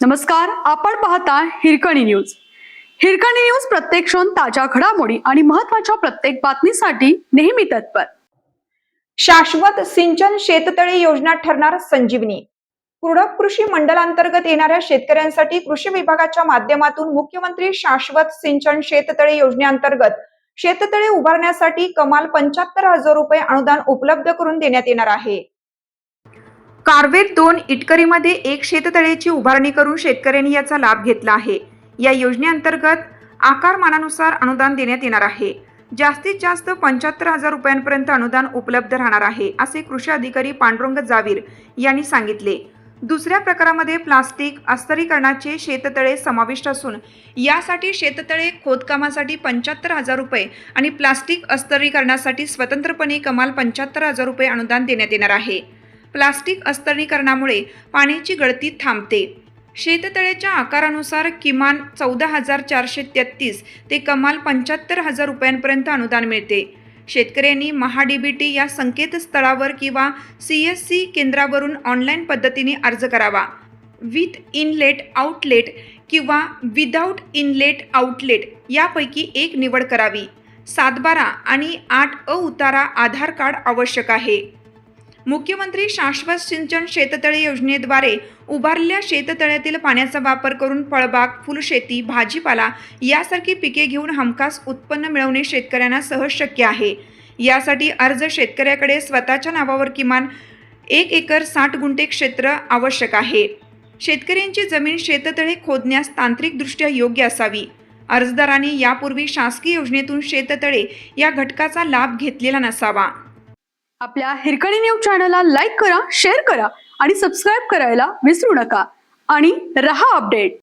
नमस्कार, आपण पाहता हिरकणी न्यूज. हिरकणी न्यूज प्रत्येक क्षण ताज्या घडामोडी आणि महत्त्वाच्या प्रत्येक बातमीसाठी नेहमी तत्पर. शाश्वत सिंचन शेततळे योजना ठरणार संजीवनी. कुर्डक कृषी मंडळांतर्गत येणाऱ्या शेतकऱ्यांसाठी कृषी विभागाच्या माध्यमातून मुख्यमंत्री शाश्वत सिंचन शेततळे योजनेअंतर्गत शेततळे उभारण्यासाठी कमाल 75,000 रुपये अनुदान उपलब्ध करून देण्यात येणार आहे. कारवेर 2 इटकरीमध्ये एक शेततळेची उभारणी करून शेतकऱ्यांनी याचा लाभ घेतला आहे. या योजनेअंतर्गत आकारमानानुसार अनुदान देण्यात येणार आहे. जास्तीत जास्त 75,000 रुपयांपर्यंत अनुदान उपलब्ध राहणार आहे, असे कृषी अधिकारी पांडुरंग जावीर यांनी सांगितले. दुसऱ्या प्रकारामध्ये प्लास्टिक अस्तरीकरणाचे शेततळे समाविष्ट असून यासाठी शेततळे खोदकामासाठी 75,000 रुपये आणि प्लास्टिक अस्तरीकरणासाठी स्वतंत्रपणे कमाल 75,000 रुपये अनुदान देण्यात येणार आहे. प्लास्टिक अस्तरीकरणामुळे पाण्याची गळती थांबते. शेततळ्याच्या आकारानुसार किमान 14,433 ते कमाल 75,000 रुपयांपर्यंत अनुदान मिळते. शेतकऱ्यांनी महाडीबीटी या संकेतस्थळावर किंवा CSC केंद्रावरून ऑनलाईन पद्धतीने अर्ज करावा. विथ इनलेट आउटलेट किंवा विदाऊट इनलेट आउटलेट यापैकी एक निवड करावी. 7/12 आणि 8A उतारा आधार कार्ड आवश्यक आहे. मुख्यमंत्री शाश्वत सिंचन शेततळे योजनेद्वारे उभारलेल्या शेततळ्यातील पाण्याचा वापर करून फळबाग, फुलशेती, भाजीपाला यासारखी पिके घेऊन हमखास उत्पन्न मिळवणे शेतकऱ्यांना सहज शक्य आहे. यासाठी अर्ज शेतकऱ्याकडे स्वतःच्या नावावर किमान 1 एकर 60 गुंठे क्षेत्र आवश्यक आहे. शेतकऱ्यांची जमीन शेततळे खोदण्यास तांत्रिकदृष्ट्या योग्य असावी. अर्जदारांनी यापूर्वी शासकीय योजनेतून शेततळे या घटकाचा लाभ घेतलेला नसावा. आपल्या हिरकणी न्यूज चॅनलला लाईक करा, शेअर करा आणि सबस्क्राईब करायला विसरू नका आणि रहा अपडेट.